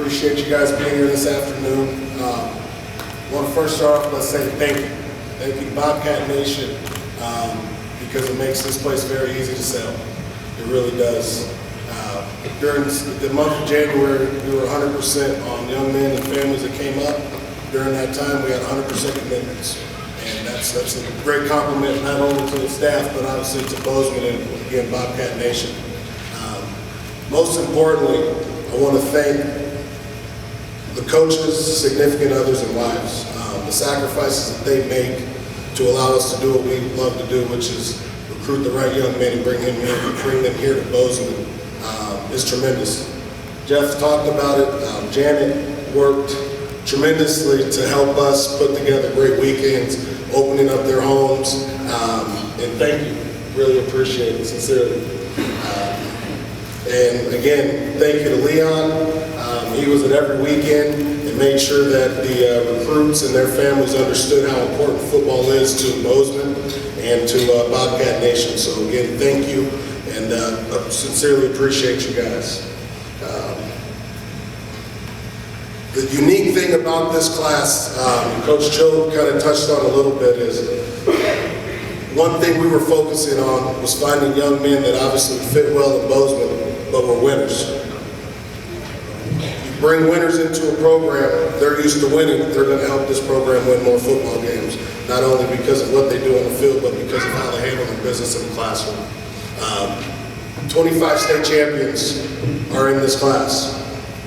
Appreciate you guys being here this afternoon. I want to first start off by saying thank you. Thank you, Bobcat Nation, because it makes this place very easy to sell. It really does. During the month of January, we were 100% on young men and families that came up. During that time, we had 100% commitments. And that's a great compliment, not only to the staff, but obviously to Bozeman and, again, Bobcat Nation. Most importantly, I want to thank the coaches, significant others, and wives. The sacrifices that they make to allow us to do what we love to do, which is recruit the right young men and bring them here to Bozeman, is tremendous. Jeff talked about it. Janet worked tremendously to help us put together great weekends, opening up their homes, and thank you. Really appreciate it, sincerely. And again, thank you to Leon. He was at every weekend and made sure that the recruits and their families understood how important football is to Bozeman and to Bobcat Nation. So again, thank you, and I sincerely appreciate you guys. The unique thing about this class, Coach Choate kind of touched on a little bit, is one thing we were focusing on was finding young men that obviously fit well in Bozeman, but were winners. You bring winners into a program, they're used to winning, they're going to help this program win more football games, not only because of what they do on the field, but because of how they handle their business in the classroom. 25 state champions are in this class.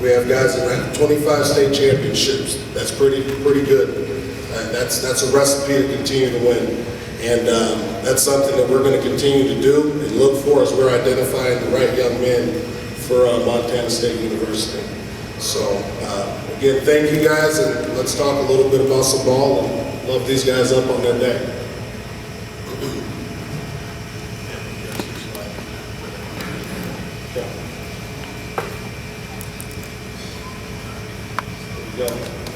We have guys that have 25 state championships. That's pretty good. That's a recipe to continue to win. And that's something that we're going to continue to do and look for as we're identifying the right young men for Montana State University. So again, thank you guys, and let's talk a little bit about some ball and love these guys up on their day.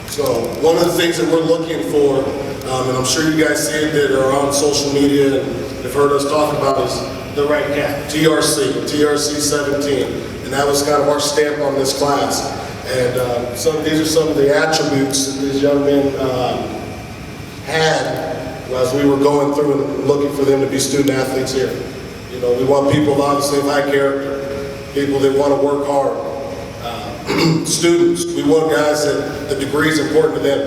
So one of the things that we're looking for, and I'm sure you guys see it that are on social media and have heard us talk about, is the right cap, TRC 17. And that was kind of our stamp on this class. And these are some of the attributes that these young men had as we were going through and looking for them to be student athletes here. You know, we want people obviously of high character, people that want to work hard. Students, we want guys that the degree is important to them.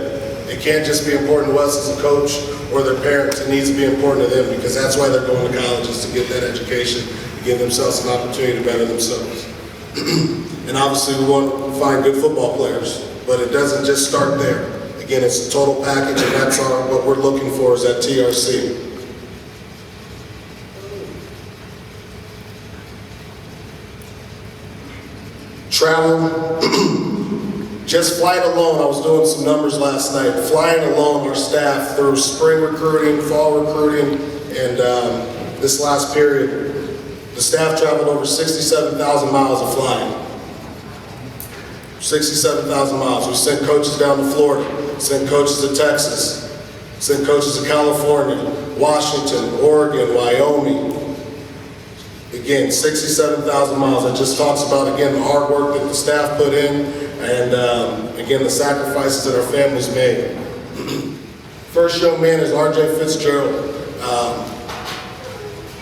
It can't just be important to us as a coach or their parents. It needs to be important to them, because that's why they're going to colleges, to get that education, to give themselves an opportunity to better themselves. And obviously we want to find good football players, but it doesn't just start there. Again, it's a total package, and that's what we're looking for, is that TRC. Travel, just flight alone, I was doing some numbers last night, flying alone our staff through spring recruiting, fall recruiting, and this last period, the staff traveled over 67,000 miles of flying. 67,000 miles. We sent coaches down to Florida, sent coaches to Texas, sent coaches to California, Washington, Oregon, Wyoming. Again, 67,000 miles. It just talks about, again, the hard work that the staff put in, and again, the sacrifices that our families made. First young man is RJ Fitzgerald.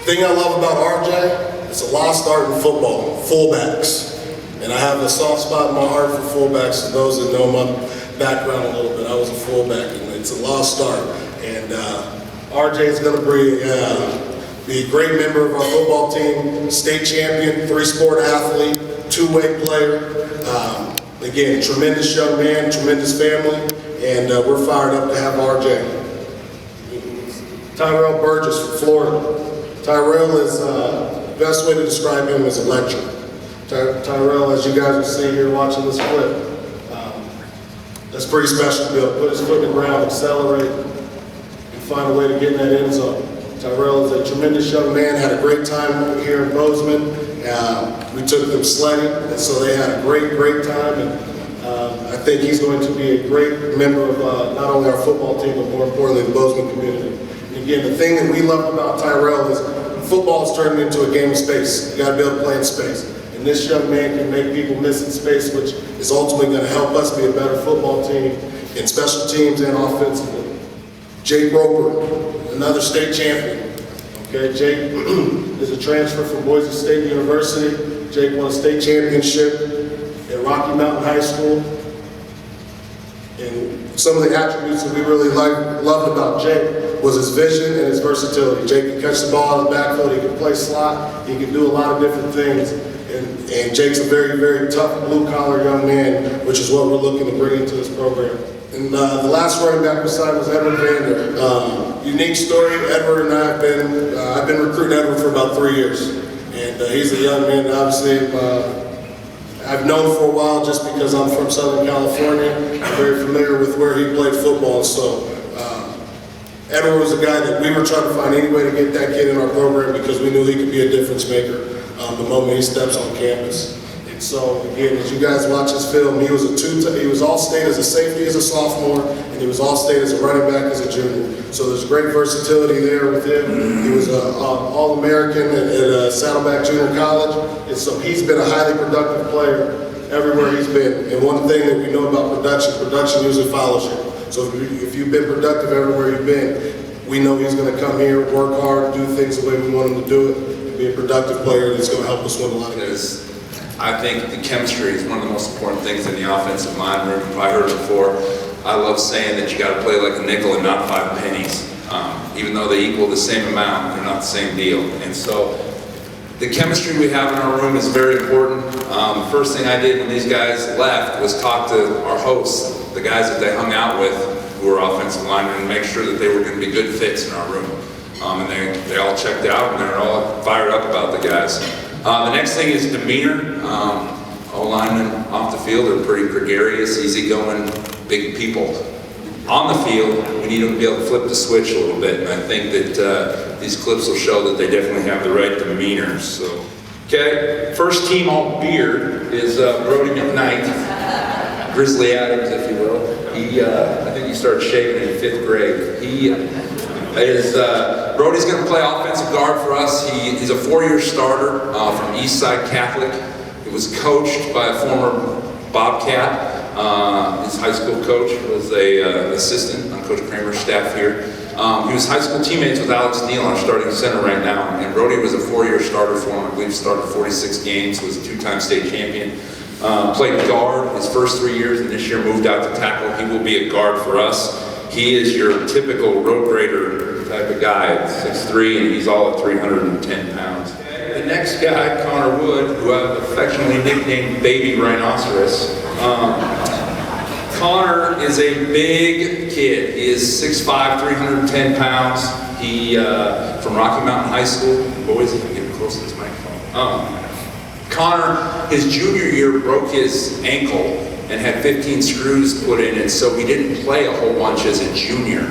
Thing I love about RJ, it's a lost art in football, fullbacks. And I have a soft spot in my heart for fullbacks. For those that know my background a little bit, I was a fullback, and it's a lost art. And RJ is going to be a great member of our football team, state champion, 3-sport athlete, 2-way player. Again, tremendous young man, tremendous family, and we're fired up to have RJ. Tyrell Burgess from Florida. Tyrell is, best way to describe him is electric. Tyrell, as you guys will see here watching this clip, that's pretty special to be able to put his foot in the ground, accelerate, and find a way to get in that end zone. Tyrell is a tremendous young man, had a great time here in Bozeman. We took them sledding, and so they had a great time. And I think he's going to be a great member of not only our football team, but more importantly, the Bozeman community. And again, the thing that we love about Tyrell is football is turning into a game of space. You got to be able to play in space. And this young man can make people miss in space, which is ultimately going to help us be a better football team in special teams and offensively. Jake Roper, another state champion. Okay, Jake is a transfer from Boise State University. Jake won a state championship at Rocky Mountain High School. And some of the attributes that we really loved about Jake was his vision and his versatility. Jake can catch the ball out of the backfield, he can play slot, he can do a lot of different things. And Jake's a very, very tough blue-collar young man, which is what we're looking to bring into this program. And the last running back we signed was Edward Vander. Unique story, Edward and I have I've been recruiting Edward for about 3 years. And he's a young man that obviously I've known for a while just because I'm from Southern California. I'm very familiar with where he played football. So Edward was a guy that we were trying to find any way to get that kid in our program because we knew he could be a difference maker the moment he steps on campus. And so again, as you guys watch his film, he was all-state as a safety as a sophomore, and he was all-state as a running back as a junior. So there's great versatility there with him. He was an All-American at Saddleback Junior College, and so he's been a highly productive player everywhere he's been. And one thing that we know about production usually follows you. So if you've been productive everywhere you've been, we know he's going to come here, work hard, do things the way we want him to do it, and be a productive player that's going to help us win a lot of games. I think the chemistry is one of the most important things in the offensive line room. You've probably heard it before. I love saying that you got to play like a nickel and not 5 pennies. Even though they equal the same amount, they're not the same deal. And so the chemistry we have in our room is very important. The first thing I did when these guys left was talk to our hosts, the guys that they hung out with who were offensive linemen, and make sure that they were going to be good fits in our room. And they all checked out, and they're all fired up about the guys. The next thing is demeanor. All linemen off the field are pretty gregarious, easygoing, big people. On the field, we need them to be able to flip the switch a little bit, and I think that these clips will show that they definitely have the right demeanor. So, okay, first team all beard is Brody McKnight, Grizzly Adams, if you will. I think he started shaving in 5th grade. Brody's going to play offensive guard for us. He's a 4-year starter from Eastside Catholic. He was coached by a former Bobcat. His high school coach was an assistant on Coach Kramer's staff here. He was high school teammates with Alex Neal, our starting center right now. And Brody was a 4-year starter for him. I believe he started 46 games, was a 2-time state champion. Played guard his first 3 years, and this year moved out to tackle. He will be a guard for us. He is your typical road grader type of guy at 6'3", and he's all at 310 pounds. The next guy, Connor Wood, who I've affectionately nicknamed Baby Rhinoceros. Connor is a big kid. He is 6'5", 310 pounds. He, from Rocky Mountain High School in Boise. I'm getting close to this microphone. Connor, his junior year, broke his ankle and had 15 screws put in it, so he didn't play a whole bunch as a junior.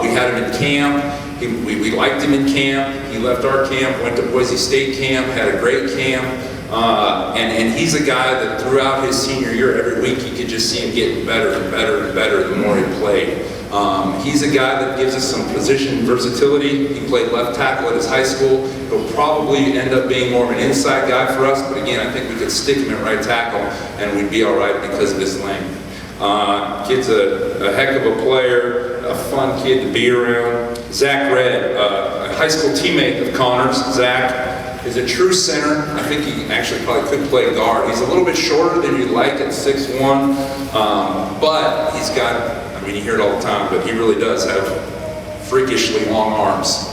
We had him in camp. We liked him in camp. He left our camp, went to Boise State camp, had a great camp. And he's a guy that throughout his senior year, every week, you could just see him getting better and better and better the more he played. He's a guy that gives us some position versatility. He played left tackle at his high school. He'll probably end up being more of an inside guy for us, but again, I think we could stick him at right tackle and we'd be all right because of his length. Kid's a heck of a player, a fun kid to be around. Zach Red, a high school teammate of Connor's. Zach is a true center. I think he actually probably could play guard. He's a little bit shorter than you'd like at 6'1", but he's got, I mean, you hear it all the time, but he really does have freakishly long arms.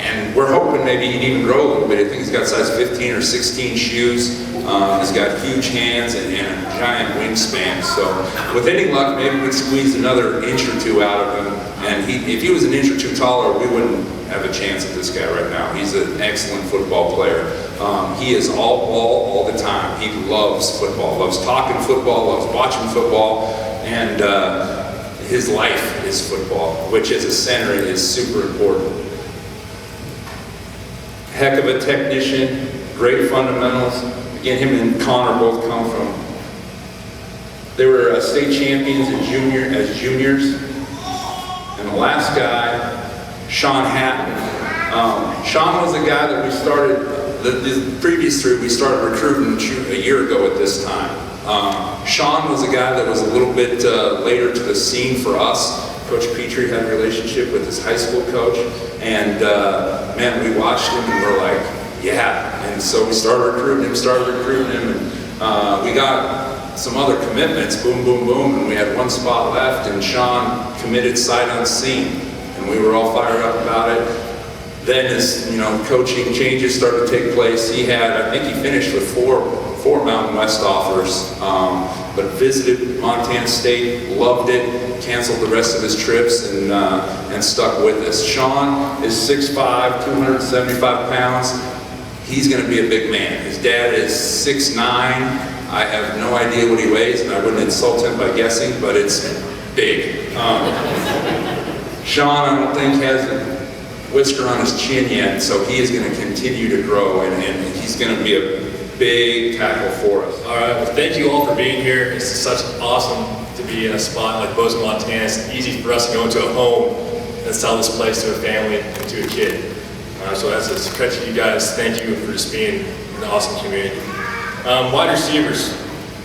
And we're hoping maybe he'd even grow a little bit. I think he's got size 15 or 16 shoes. He's got huge hands and a giant wingspan. So with any luck, maybe we'd squeeze another inch or two out of him. And if he was an inch or two taller, we wouldn't have a chance at this guy right now. He's an excellent football player. He is all ball all the time. He loves football, loves talking football, loves watching football, and his life is football, which as a center is super important. Heck of a technician, great fundamentals. Again, him and Connor both come from, they were state champions as juniors. And the last guy, Sean Hatton. Sean was the guy that we started the previous three, we started recruiting a year ago at this time. Sean was a guy that was a little bit later to the scene for us. Coach Pitre had a relationship with his high school coach, and man, we watched him and we're like, yeah. And so we started recruiting him, and we got some other commitments, boom, boom, boom, and we had one spot left, and Sean committed sight unseen, and we were all fired up about it. Then as coaching changes started to take place, I think he finished with four Mountain West offers, but visited Montana State, loved it, canceled the rest of his trips, and stuck with us. Sean is 6'5", 275 pounds. He's going to be a big man. His dad is 6'9". I have no idea what he weighs, and I wouldn't insult him by guessing, but it's big. Sean, I don't think, has a whisker on his chin yet, so he is going to continue to grow, and he's going to be a big tackle for us. All right, well, thank you all for being here. It's such awesome to be in a spot like Bozeman, Montana. It's easy for us to go into a home and sell this place to a family and to a kid. So that's a credit to you guys. Thank you for just being an awesome community. Wide receivers.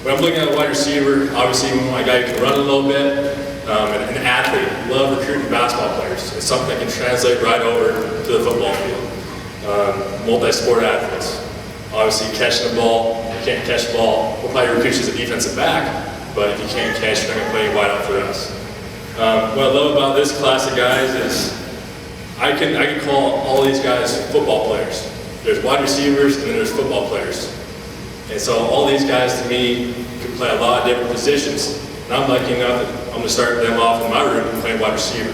When I'm looking at a wide receiver, obviously my guy can run a little bit, and an athlete. Love recruiting basketball players. It's something that can translate right over to the football field. Multi-sport athletes. Obviously catching the ball, you can't catch the ball, we'll probably recruit you as a defensive back, but if you can't catch, you're not going to play wide out for us. What I love about this class of guys is I can call all these guys football players. There's wide receivers and then there's football players. And so all these guys to me can play a lot of different positions. And I'm lucky enough that I'm going to start them off in my room and playing wide receiver.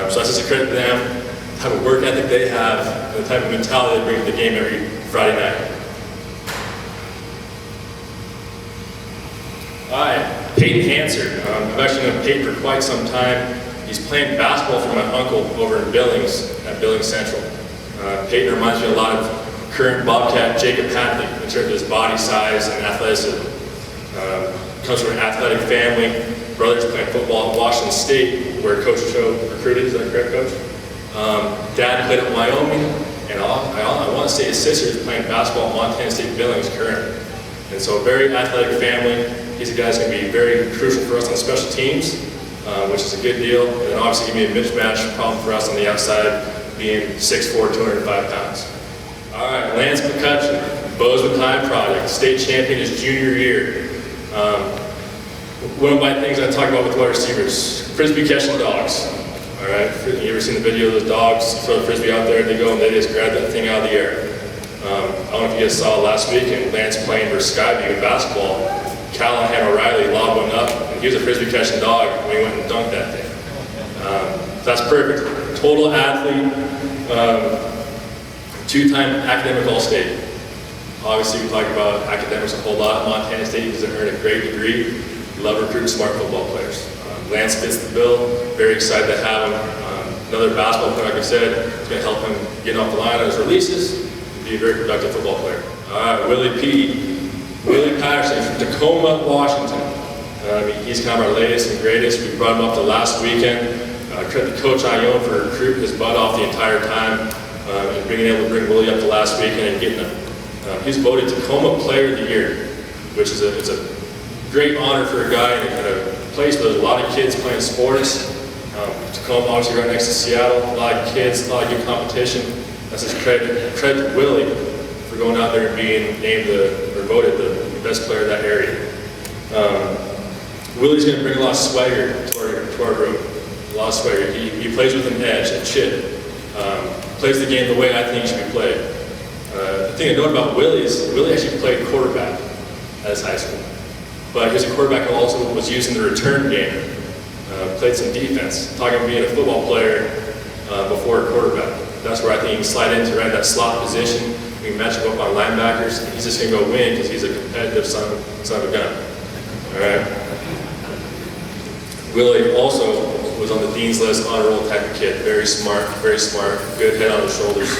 So that's just a credit to them, the type of work ethic they have, and the type of mentality they bring to the game every Friday night. Hi, Peyton Hanser. I've actually known Peyton for quite some time. He's playing basketball for my uncle over in Billings, at Billings Central. Peyton reminds me a lot of current Bobcat Jacob Hatley in terms of his body size and athleticism. Comes from an athletic family. Brothers playing football at Washington State, where Coach Choate recruited. Is that correct, Coach? Dad played at Wyoming, and I want to say his sister is playing basketball at Montana State Billings currently. And so a very athletic family. He's a guy that's going to be very crucial for us on special teams, which is a good deal. And then obviously give me a mismatch problem for us on the outside, being 6'4", 205 pounds. All right, Lance McCutcheon, Bozeman High product, state champion his junior year. One of my things I talk about with wide receivers, frisbee catching dogs. All right, you ever seen the video of those dogs? You throw the frisbee out there and they go and they just grab that thing out of the air. I don't know if you guys saw last weekend, Lance playing versus Skyline in basketball. Callahan O'Reilly lobbed one up, and he was a frisbee catching dog when he went and dunked that thing. That's perfect. Total athlete, two-time academic All-State. Obviously, we talk about academics a whole lot. Montana State has earned a great degree. We love recruiting smart football players. Lance fits the bill. Very excited to have him. Another basketball player, like I said, is going to help him get off the line on his releases and be a very productive football player. All right, Willie Patterson from Tacoma, Washington. He's kind of our latest and greatest. We brought him up to last weekend. Credit to Coach Ioane for recruiting his butt off the entire time and being able to bring Willie up to last weekend and getting him. He's voted Tacoma Player of the Year, which is a great honor for a guy in a place where there's a lot of kids playing sports. Tacoma, obviously right next to Seattle, a lot of kids, a lot of good competition. That's his credit to Willie for going out there and being named or voted the best player of that area. Willie's going to bring a lot of swagger to our room. A lot of swagger. He plays with an edge, a chip. Plays the game the way I think it should be played. The thing I know about Willie is Willie actually played quarterback at his high school. But he was a quarterback who also was used in the return game. Played some defense. Talking about being a football player before a quarterback. That's where I think he can slide into right that slot position. We can match him up on linebackers. And he's just going to go win because he's a competitive son of a gun. All right. Willie also was on the Dean's List honor roll type of kid. Very smart, good head on his shoulders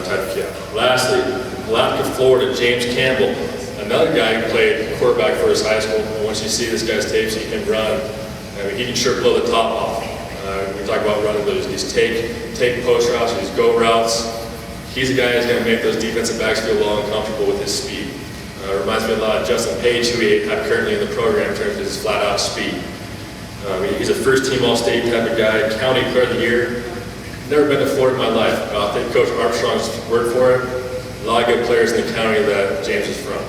type of kid. Lastly, Palatka, Florida, James Campbell. Another guy who played quarterback for his high school. And once you see this guy's tapes, he can run. I mean, he can sure blow the top off. We talk about running these take post routes, these go routes. He's the guy who's going to make those defensive backs feel well and comfortable with his speed. Reminds me a lot of Justin Page, who we have currently in the program in terms of his flat-out speed. He's a first-team All-State type of guy, County Player of the Year. Never been to Florida in my life, but I'll take Coach Armstrong's word for it. A lot of good players in the county that James is from.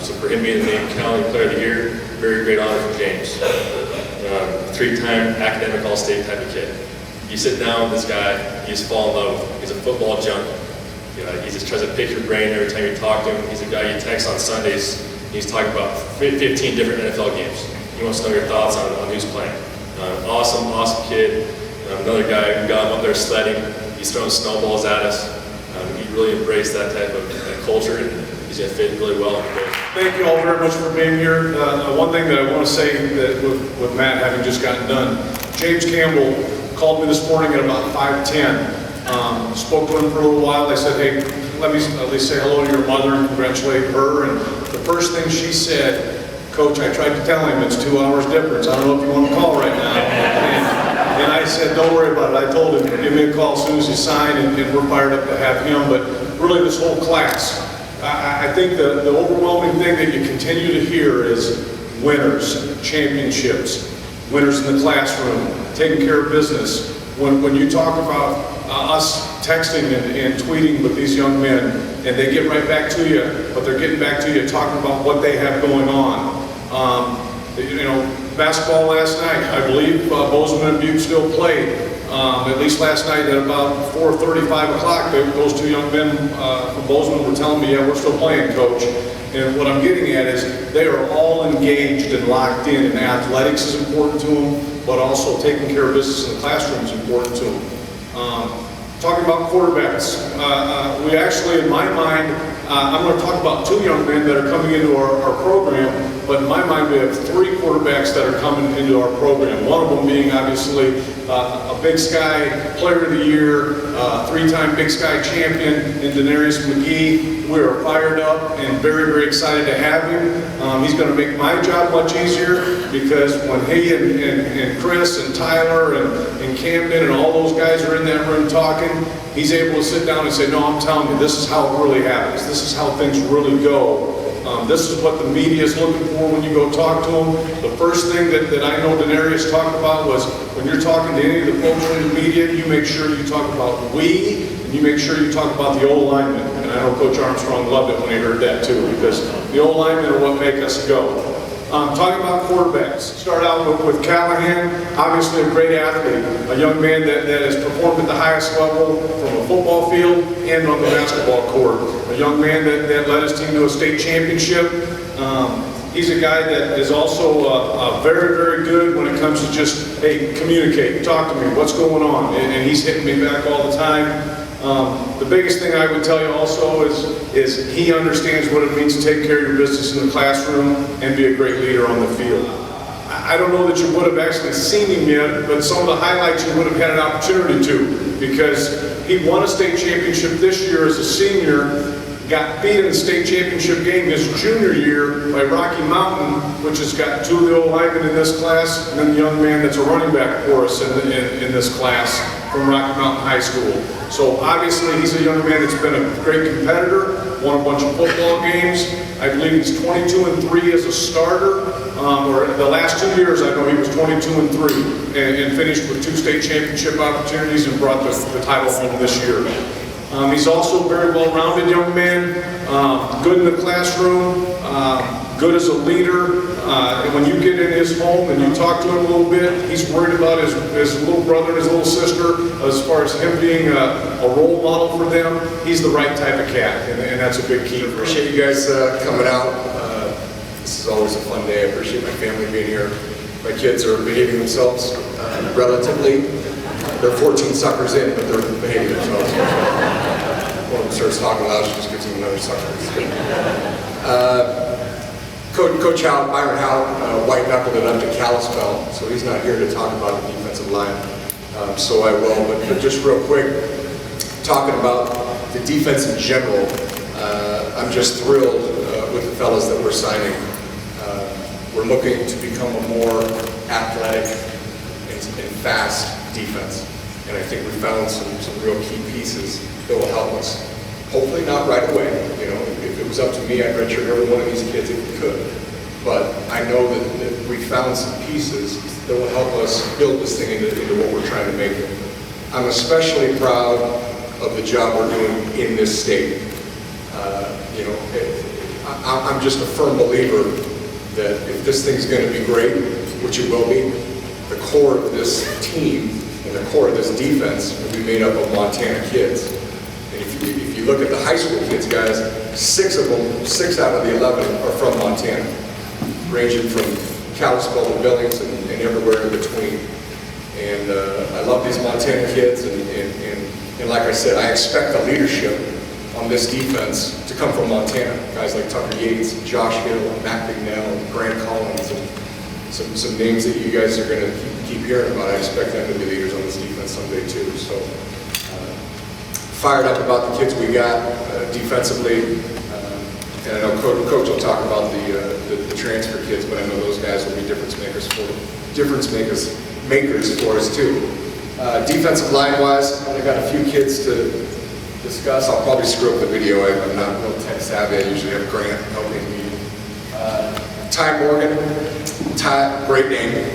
So for him being named County Player of the Year, very great honor for James. Three-time academic All-State type of kid. You sit down with this guy, you just fall in love with him. He's a football junkie. He just tries to pick your brain every time you talk to him. He's a guy you text on Sundays. He's talking about 15 different NFL games. He wants to know your thoughts on who's playing. Awesome kid. Another guy who got him up there sledding. He's throwing snowballs at us. He really embraced that type of culture, and he's going to fit really well in the coach. Thank you all very much for being here. One thing that I want to say that with Matt having just gotten done, James Campbell called me this morning at about 5:10. Spoke to him for a little while. I said, hey, let me at least say hello to your mother and congratulate her. And the first thing she said, Coach, I tried to tell him it's 2 hours difference. I don't know if you want to call right now. And I said, don't worry about it. I told him, give me a call as soon as you sign, and we're fired up to have him. But really this whole class, I think the overwhelming thing that you continue to hear is winners, championships, winners in the classroom, taking care of business. When you talk about us texting and tweeting with these young men, and they get right back to you, but they're getting back to you talking about what they have going on. Basketball last night, I believe Bozeman and Butte still played. At least last night at about 4:30, 5 o'clock, those two young men from Bozeman were telling me, yeah, we're still playing, Coach. And what I'm getting at is they are all engaged and locked in, and athletics is important to them, but also taking care of business in the classroom is important to them. Talking about quarterbacks, we actually, in my mind, I'm going to talk about two young men that are coming into our program, but in my mind we have three quarterbacks that are coming into our program. One of them being obviously a Big Sky Player of the Year, three-time Big Sky champion in Denarius McGee. We are fired up and very, very excited to have him. He's going to make my job much easier because when he and Chris and Tyler and Camden and all those guys are in that room talking, he's able to sit down and say, no, I'm telling you, this is how it really happens. This is how things really go. This is what the media is looking for when you go talk to them. The first thing that I know Denarius talked about was when you're talking to any of the folks in the media, you make sure you talk about we, and you make sure you talk about the old linemen. And I know Coach Armstrong loved it when he heard that too, because the old linemen are what make us go. Talking about quarterbacks, start out with Callahan, obviously a great athlete, a young man that has performed at the highest level from a football field and on the basketball court. A young man that led his team to a state championship. He's a guy that is also very, very good when it comes to just, hey, communicate, talk to me, what's going on? And he's hitting me back all the time. The biggest thing I would tell you also is he understands what it means to take care of your business in the classroom and be a great leader on the field. I don't know that you would have actually seen him yet, but some of the highlights you would have had an opportunity to, because he won a state championship this year as a senior, got beat in the state championship game his junior year by Rocky Mountain, which has got two of the old linemen in this class, and then the young man that's a running back for us in this class from Rocky Mountain High School. So obviously he's a young man that's been a great competitor, won a bunch of football games. I believe he's 22-3 as a starter, or the last 2 years I know he was 22-3 and finished with 2 state championship opportunities and brought the title home this year. He's also a very well-rounded young man, good in the classroom, good as a leader. And when you get in his home and you talk to him a little bit, he's worried about his little brother and his little sister. As far as him being a role model for them, he's the right type of cat, and that's a big key for him. Appreciate you guys coming out. This is always a fun day. I appreciate my family being here. My kids are behaving themselves relatively. They're 14 suckers in, but they're behaving themselves. One of them starts talking loud, she just gives him another sucker. Coach Howard, Byron Howard, white-knuckled it up to Kalispell, so he's not here to talk about the defensive line. So I will, but just real quick, talking about the defense in general, I'm just thrilled with the fellas that we're signing. We're looking to become a more athletic and fast defense. And I think we found some real key pieces that will help us. Hopefully not right away. You know, if it was up to me, I'd redshirt every one of these kids if we could. But I know that we found some pieces that will help us build this thing into what we're trying to make it. I'm especially proud of the job we're doing in this state. You know, I'm just a firm believer that if this thing's going to be great, which it will be, the core of this team and the core of this defense will be made up of Montana kids. And if you look at the high school kids, guys, 6 out of the 11 are from Montana, ranging from Kalispell to Billings and everywhere in between. And I love these Montana kids, and like I said, I expect the leadership on this defense to come from Montana. Guys like Tucker Yates, Josh Hill, Matt McNell, Grant Collins, and some names that you guys are going to keep hearing about. I expect them to be leaders on this defense someday too. So fired up about the kids we got defensively. And I know Coach will talk about the transfer kids, but I know those guys will be difference makers for us too. Defensive line-wise, I got a few kids to discuss. I'll probably screw up the video. I'm not real tech savvy. I usually have Grant helping me. Ty Morgan. Ty, great name.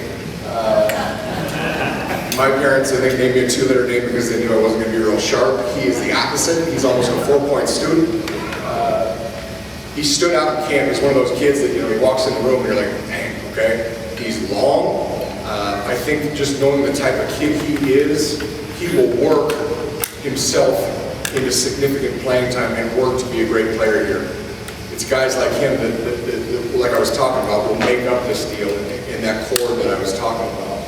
My parents, I think, named me a 2-letter name because they knew I wasn't going to be real sharp. He is the opposite. He's almost a 4-point student. He stood out in camp. He's one of those kids that, you know, he walks in the room and you're like, dang, okay. He's long. I think just knowing the type of kid he is, he will work himself into significant playing time and work to be a great player here. It's guys like him that like I was talking about, will make up this deal in that core that I was talking about.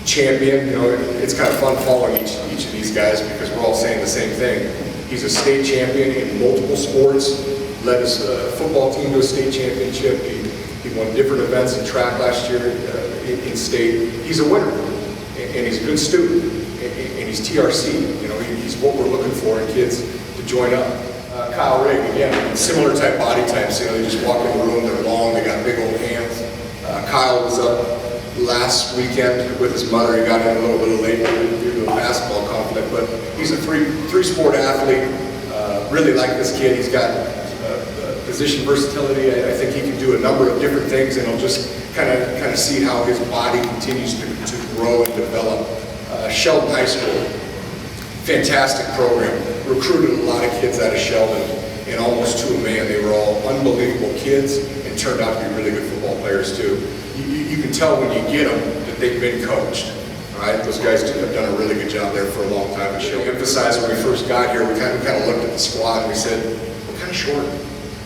Champion, you know, it's kind of fun following each of these guys because we're all saying the same thing. He's a state champion in multiple sports, led his football team to a state championship. He won different events in track last year in state. He's a winner, and he's a good student, and he's TRC. You know, he's what we're looking for in kids to join up. Kyle Rigg, again, similar type body types. You know, they just walk in the room, they're long, they got big old hands. Kyle was up last weekend with his mother. He got in a little bit late due to a basketball conflict, but he's a three-sport athlete. Really like this kid. He's got position versatility. I think he can do a number of different things, and he'll just kind of see how his body continues to grow and develop. Sheldon High School, fantastic program. Recruited a lot of kids out of Sheldon, and almost to a man, they were all unbelievable kids and turned out to be really good football players too. You can tell when you get them that they've been coached. All right, those guys have done a really good job there for a long time. And Sheldon emphasized when we first got here, we kind of looked at the squad and we said, we're kind of short.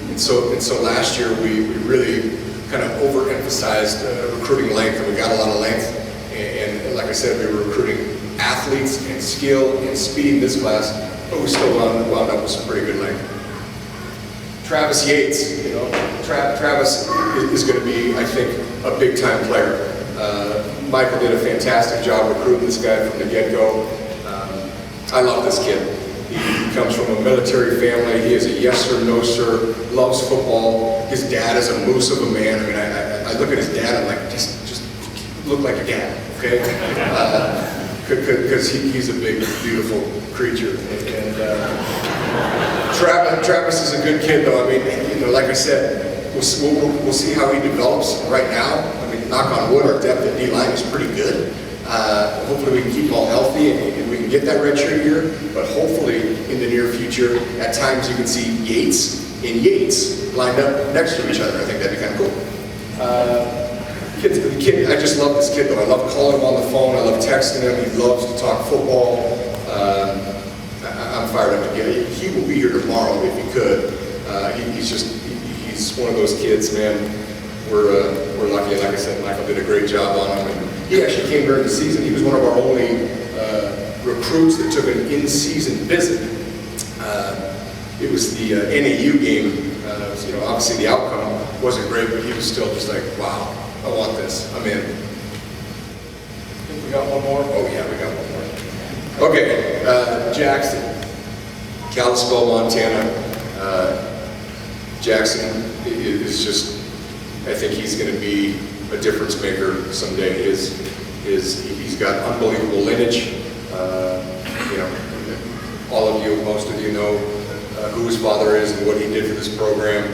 And so last year we really kind of overemphasized recruiting length, and we got a lot of length. And like I said, we were recruiting athletes and skill and speed in this class, but we still wound up with some pretty good length. Travis Yates, you know, Travis is going to be, I think, a big-time player. Michael did a fantastic job recruiting this guy from the get-go. I love this kid. He comes from a military family. He is a yes sir, no sir, loves football. His dad is a moose of a man. I mean, I look at his dad, I'm like, just look like your dad, okay? Because he's a big, beautiful creature. And Travis is a good kid, though. I mean, you know, like I said, we'll see how he develops right now. I mean, knock on wood, our depth at D-line is pretty good. Hopefully we can keep them all healthy and we can get that red shirt here, but hopefully in the near future, at times you can see Yates and Yates lined up next to each other. I think that'd be kind of cool. The kid, I just love this kid though. I love calling him on the phone. I love texting him. He loves to talk football. I'm fired up again. He will be here tomorrow if he could. He's one of those kids, man. We're lucky, and like I said, Michael did a great job on him. And he actually came during the season. He was one of our only recruits that took an in-season visit. It was the NAU game. You know, obviously the outcome wasn't great, but he was still just like, wow, I want this. I'm in. I think we got one more. Oh yeah, we got one more. Okay, Jackson, Kalispell, Montana. Jackson is just, I think he's going to be a difference maker someday. He's got unbelievable lineage. You know, all of you, most of you know who his father is and what he did for this program,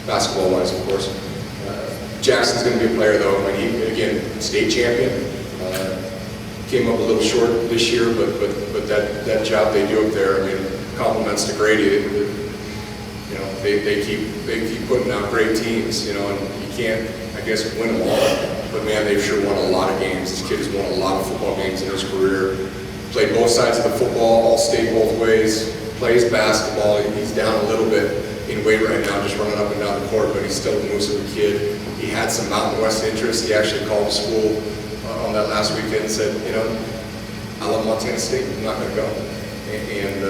basketball-wise, of course. Jackson's going to be a player, though. I mean, he, again, state champion. Came up a little short this year, but that job they do up there, I mean, compliments to Grady. You know, they keep putting out great teams. You know, and you can't, I guess, win them all. But man, they've sure won a lot of games. This kid has won a lot of football games in his career. Played both sides of the football, all state both ways. Plays basketball. He's down a little bit in weight right now, just running up and down the court, but he's still a moose of a kid. He had some Mountain West interest. He actually called the school on that last weekend and said, you know, I love Montana State, I'm not going to go. And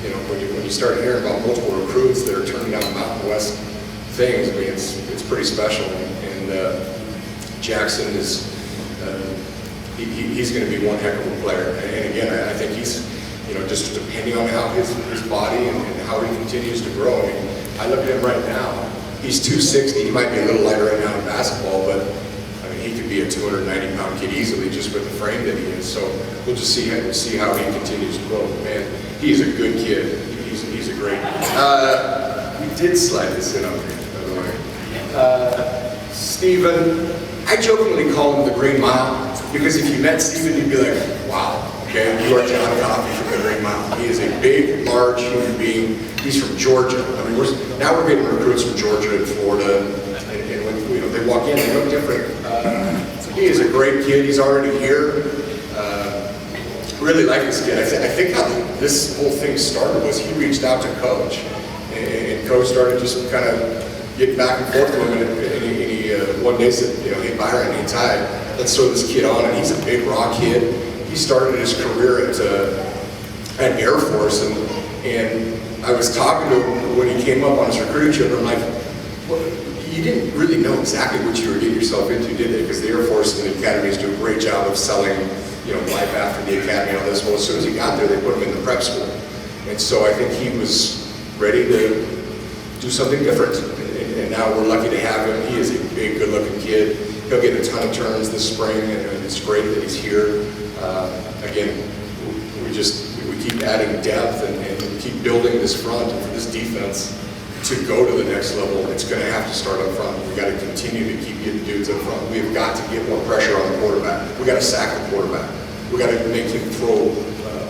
you know, when you start hearing about multiple recruits that are turning down the Mountain West things, I mean, it's pretty special. And Jackson is, he's going to be one heck of a player. And again, I think he's, you know, just depending on how his body and how he continues to grow. I mean, I look at him right now, he's 260, he might be a little lighter right now in basketball, but I mean, he could be a 290-pound kid easily just with the frame that he is. So we'll just see how he continues to grow. Man, he's a good kid. He's a great. We did slide this in up here, by the way. Stephen, I jokingly call him the Green Mile because if you met Stephen, you'd be like, wow, okay, you are John Coffey from the Green Mile. He is a big, large human being. He's from Georgia. I mean, now we're getting recruits from Georgia and Florida, and when you know they walk in, they look different. He is a great kid. He's already here. Really like this kid. I think how this whole thing started was he reached out to Coach, and Coach started just kind of getting back and forth with him, and he one day said, you know, hey Byron, hey Ty, let's throw this kid on, and he's a big raw kid. He started his career at Air Force, and I was talking to him when he came up on his recruiting trip, and I'm like, well, you didn't really know exactly what you were getting yourself into, did they? Because the Air Force and the academies do a great job of selling, you know, life after the academy and all this. Well, as soon as he got there, they put him in the prep school. And so I think he was ready to do something different. And now we're lucky to have him. He is a big, good-looking kid. He'll get a ton of turns this spring, and it's great that he's here. Again, we keep adding depth and we keep building this front, and for this defense to go to the next level, it's going to have to start up front. We've got to continue to keep getting dudes up front. We've got to get more pressure on the quarterback. We've got to sack the quarterback. We've got to make him throw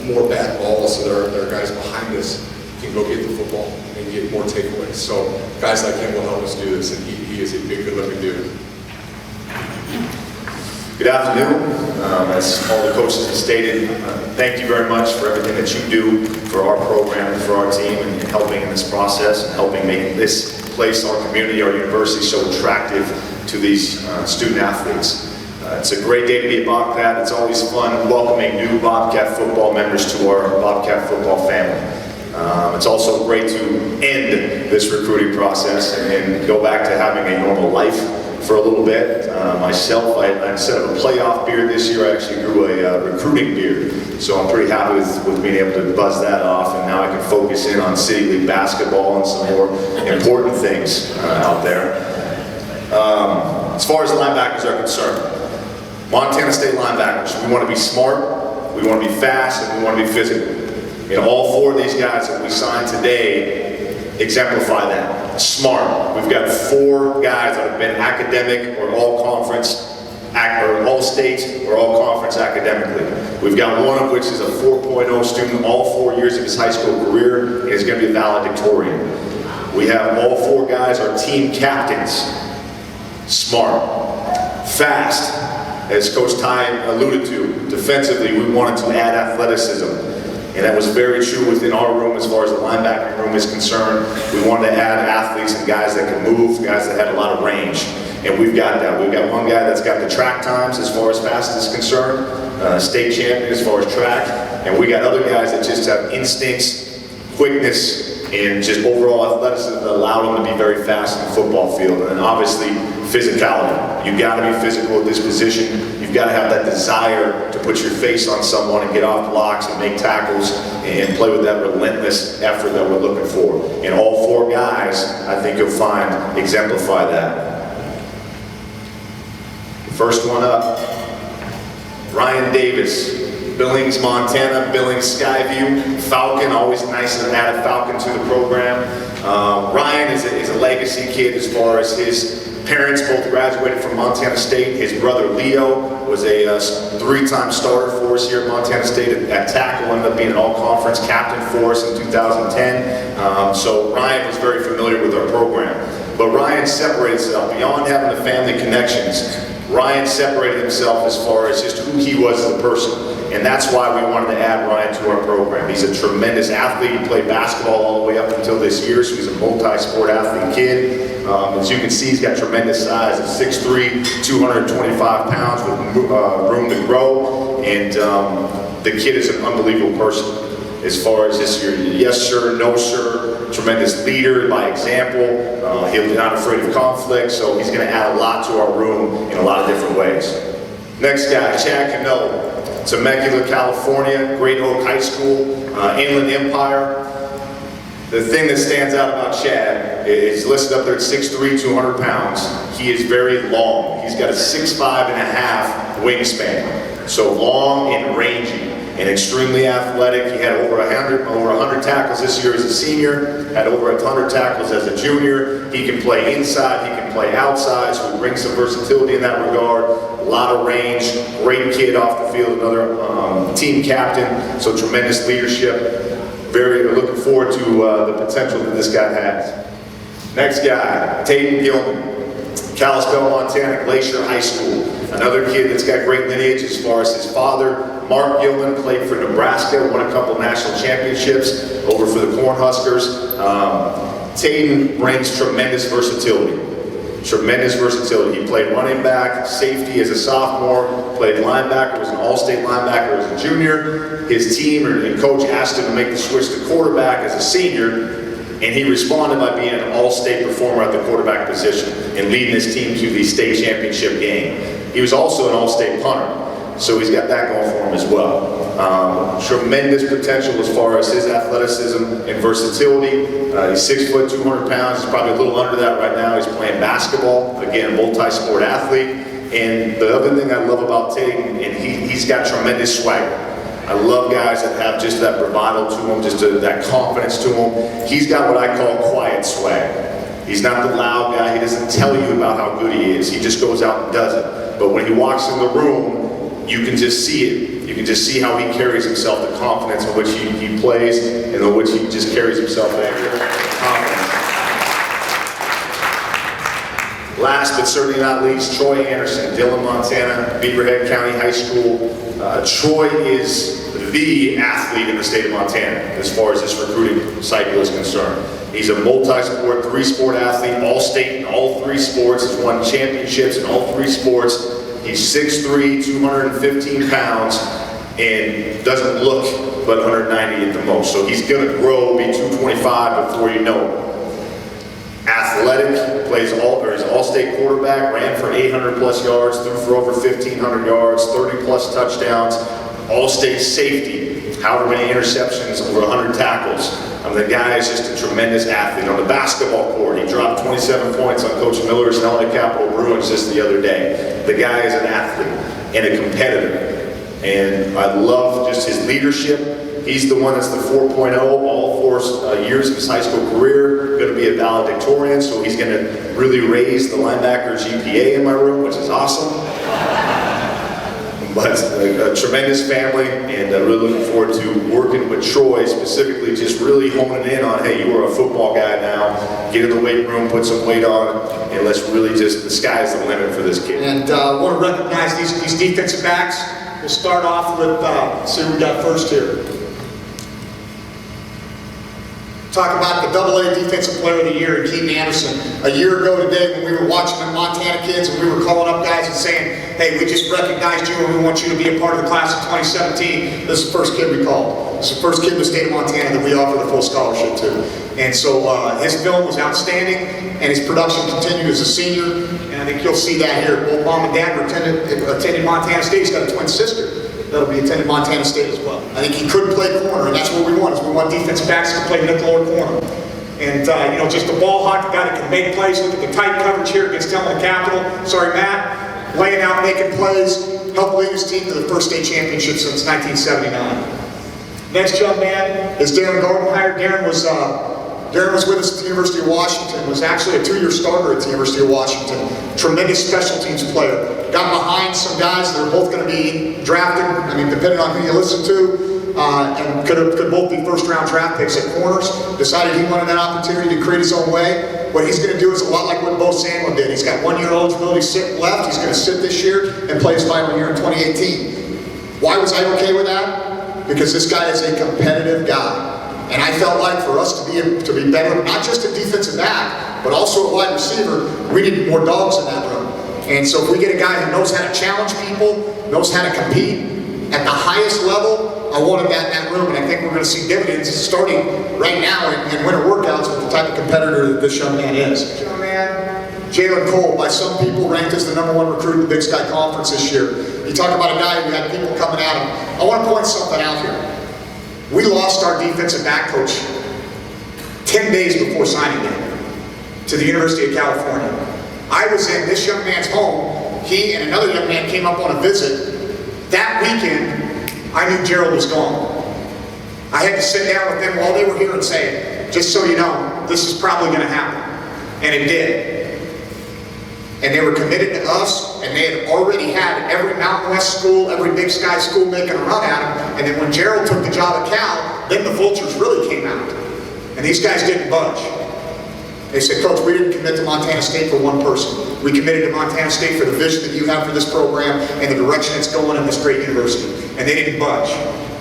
more bad balls so that our guys behind us can go get the football and get more takeaways. So guys like him will help us do this, and he is a big, good-looking dude. Good afternoon. As all the coaches have stated, thank you very much for everything that you do for our program and for our team and helping in this process and helping make this place, our community, our university so attractive to these student athletes. It's a great day to be a Bobcat. It's always fun welcoming new Bobcat football members to our Bobcat football family. It's also great to end this recruiting process and go back to having a normal life for a little bit. Myself, instead of a playoff beard this year, I actually grew a recruiting beard. So I'm pretty happy with being able to buzz that off, and now I can focus in on City League basketball and some more important things out there. As far as linebackers are concerned, Montana State linebackers, we want to be smart, we want to be fast, and we want to be physical. You know, all four of these guys that we signed today exemplify that. Smart. We've got 4 guys that have been academic or all conference, or all state or all conference academically. We've got one of which is a 4.0 student all 4 years of his high school career and is going to be a valedictorian. We have all 4 guys are team captains. Smart. Fast. As Coach Ty alluded to, defensively we wanted to add athleticism. And that was very true within our room as far as the linebacking room is concerned. We wanted to add athletes and guys that could move, guys that had a lot of range. And we've got that. We've got one guy that's got the track times as far as fast is concerned, state champion as far as track. And we got other guys that just have instincts, quickness, and just overall athleticism that allow them to be very fast in the football field. And then obviously, physicality. You've got to be physical at this position. You've got to have that desire to put your face on someone and get off blocks and make tackles and play with that relentless effort that we're looking for. And all 4 guys, I think you'll find, exemplify that. The first one up, Ryan Davis, Billings, Montana, Billings, Skyview, Falcon, always nice to add a Falcon to the program. Ryan is a legacy kid as far as his parents both graduated from Montana State. His brother Leo was a 3-time starter for us here at Montana State at tackle, ended up being an all-conference captain for us in 2010. So Ryan was very familiar with our program. But Ryan separated himself beyond having the family connections. Ryan separated himself as far as just who he was as a person. And that's why we wanted to add Ryan to our program. He's a tremendous athlete. He played basketball all the way up until this year, so he's a multi-sport athlete kid. As you can see, he's got tremendous size. He's 6'3", 225 pounds with room to grow. And the kid is an unbelievable person. As far as this year, yes sir, no sir, tremendous leader by example. He's not afraid of conflict, so he's going to add a lot to our room in a lot of different ways. Next guy, Chad Cano. Temecula, California, Great Oak High School, Inland Empire. The thing that stands out about Chad is listed up there at 6'3", 200 pounds. He is very long. He's got a 6'5.5" wingspan. So long and rangy and extremely athletic. He had over 100 tackles this year as a senior, had over 100 tackles as a junior. He can play inside, he can play outside, so he brings some versatility in that regard. A lot of range, great kid off the field, another team captain, so tremendous leadership. Very looking forward to the potential that this guy has. Next guy, Tayden Gilman, Kalispell, Montana, Glacier High School. Another kid that's got great lineage as far as his father. Mark Gilman played for Nebraska, won a couple national championships over for the Cornhuskers. Tayden brings tremendous versatility. He played running back, safety as a sophomore, played linebacker, was an all-state linebacker as a junior. His team and coach asked him to make the switch to quarterback as a senior, and he responded by being an all-state performer at the quarterback position and leading his team to the state championship game. He was also an all-state punter, so he's got that going for him as well. Tremendous potential as far as his athleticism and versatility. He's 6 foot, 200 pounds. He's probably a little under that right now. He's playing basketball. Again, multi-sport athlete. And the other thing I love about Tayden, and he's got tremendous swagger. I love guys that have just that bravado to them, just that confidence to them. He's got what I call quiet swag. He's not the loud guy. He doesn't tell you about how good he is. He just goes out and does it. But when he walks in the room, you can just see it. You can just see how he carries himself, the confidence in which he plays, and in which he just carries himself with confidence. Last but certainly not least, Troy Anderson, Dillon, Montana, Beaverhead County High School. Troy is the athlete in the state of Montana as far as this recruiting cycle is concerned. He's a multi-sport, 3-sport athlete, all-state in all 3 sports, has won championships in all 3 sports. He's 6'3", 215 pounds, and doesn't look but 190 at the most. So he's going to grow, be 225 before you know it. Athletic, plays is all-state quarterback, ran for 800+ yards, threw for over 1,500 yards, 30+ touchdowns, all-state safety, however many interceptions, over 100 tackles. The guy is just a tremendous athlete. On the basketball court, he dropped 27 points on Coach Miller's Helena Capital Bruins just the other day. The guy is an athlete and a competitor. And I love just his leadership. He's the one that's the 4.0 all 4 years of his high school career, going to be a valedictorian, so he's going to really raise the linebacker GPA in my room, which is awesome. But a tremendous family, and really looking forward to working with Troy, specifically just really honing in on, hey, you are a football guy now, get in the weight room, put some weight on, and let's really just, the sky's the limit for this kid. And I want to recognize these defensive backs. We'll start off with, see who we got first here. Talk about the AA Defensive Player of the Year, Kane Ioane. A year ago today, when we were watching the Montana kids and we were calling up guys and saying, hey, we just recognized you and we want you to be a part of the class of 2017. This is the first kid we called. This is the first kid in the state of Montana that we offered a full scholarship to. And so his film was outstanding, and his production continued as a senior. And I think you'll see that here. Both mom and dad were attending Montana State. He's got a twin sister that'll be attending Montana State as well. I think he could play corner, and that's what we want, is we want defensive backs to play nickel or corner. And, you know, just a ball hawk, the guy that can make plays. Look at the tight coverage here against Dillon Capital. Sorry, Matt. Laying out, making plays. helped lead his team to the first state championship since 1979. Next young man is Darren Gardenhire. Darren was with us at the University of Washington, was actually a 2-year starter at the University of Washington. Tremendous special teams player. Got behind some guys that are both going to be drafted, I mean, depending on who you listen to, and could both be first-round draft picks at corners. Decided he wanted that opportunity to create his own way. What he's going to do is a lot like what Bo Sandlin did. He's got 1-year eligibility left. He's going to sit this year and play his final year in 2018. Why was I okay with that? Because this guy is a competitive guy. And I felt like for us to be better, not just at defensive back, but also at wide receiver, we needed more dogs in that room. And so if we get a guy who knows how to challenge people, knows how to compete at the highest level, I wanted that in that room. And I think we're going to see dividends starting right now in winter workouts with the type of competitor that this young man is. Young man, Jalen Cole, by some people ranked as the #1 recruit in the Big Sky Conference this year. You talk about a guy who had people coming at him. I want to point something out here. We lost our defensive back coach 10 days before signing day to the University of California. I was in this young man's home. He and another young man came up on a visit. That weekend, I knew Gerald was gone. I had to sit down with them while they were here and say, just so you know, this is probably going to happen. And it did. And they were committed to us, and they had already had every Mountain West school, every Big Sky school making a run at him. And then when Gerald took the job at Cal, then the vultures really came out. And these guys didn't budge. They said, Coach, we didn't commit to Montana State for one person. We committed to Montana State for the vision that you have for this program and the direction it's going in this great university. And they didn't budge.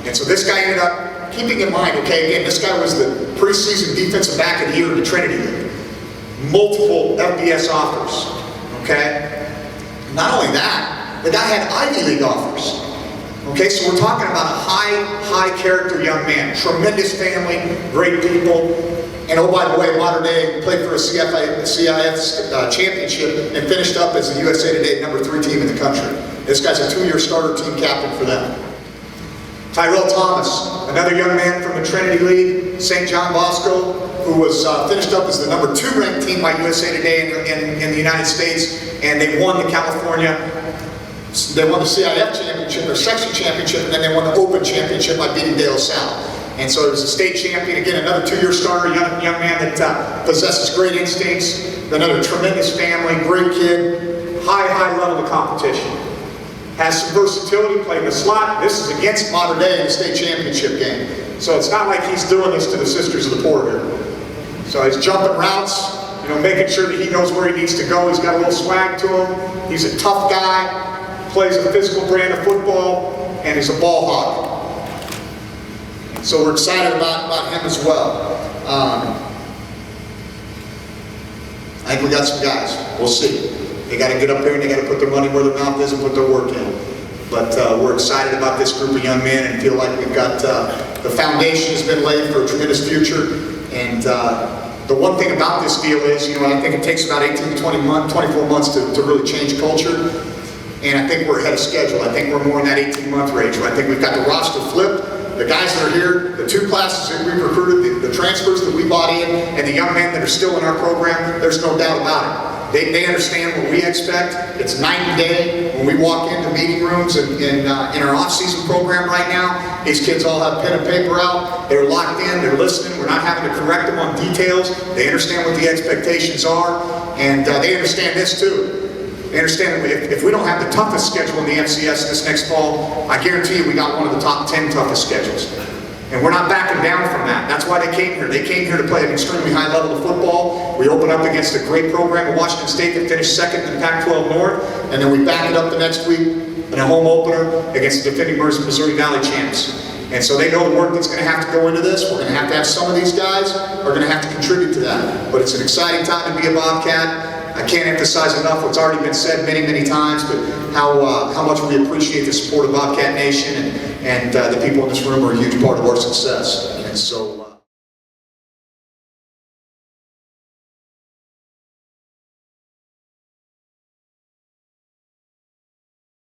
And so this guy ended up, keeping in mind, okay, again, this guy was the preseason defensive back of the year in the Trinity League. Multiple FBS offers. Okay? Not only that, the guy had Ivy League offers. Okay, so we're talking about a high character young man. Tremendous family, great people. And oh, by the way, modern day, played for a CIF championship and finished up as the USA Today #3 team in the country. This guy's a 2-year starter team captain for them. Tyrell Thomas, another young man from the Trinity League, St. John Bosco, who was finished up as the #2 ranked team by USA Today in the United States, and they won the CIF championship, their section championship, and then they won the Open championship by beating De La Salle. And so it was a state champion, again, another 2-year starter, young man that possesses great instincts, another tremendous family, great kid, high level of competition. Has some versatility, playing the slot. This is against modern day in the state championship game. So it's not like he's doing this to the Sisters of the Poor here. So he's jumping routes, making sure that he knows where he needs to go. He's got a little swag to him. He's a tough guy, plays a physical brand of football, and he's a ball hog. So we're excited about him as well. I think we got some guys. We'll see. They got to get up there and they got to put their money where their mouth is and put their work in. But we're excited about this group of young men and feel like we've got the foundation has been laid for a tremendous future. And the one thing about this deal is, I think it takes about 18 to 24 months to really change culture. And I think we're ahead of schedule. I think we're more in that 18-month range where I think we've got the roster flipped. The guys that are here, the 2 classes that we've recruited, the transfers that we bought in, and the young men that are still in our program, there's no doubt about it. They understand what we expect. It's night and day when we walk into meeting rooms in our off-season program right now. These kids all have pen and paper out. They're locked in. They're listening. We're not having to correct them on details. They understand what the expectations are, and they understand this too. They understand that if we don't have the toughest schedule in the FCS this next fall, I guarantee you we got one of the top 10 toughest schedules. And we're not backing down from that. That's why they came here. They came here to play an extremely high level of football. We open up against a great program at Washington State that finished 2nd in the Pac-12 North, and then we back it up the next week in a home opener against the defending Missouri Valley champs. And so they know the work that's going to have to go into this. We're going to have some of these guys are going to have to contribute to that. But it's an exciting time to be a Bobcat. I can't emphasize enough what's already been said many times, but how much we appreciate the support of Bobcat Nation, and the people in this room are a huge part of our success. And so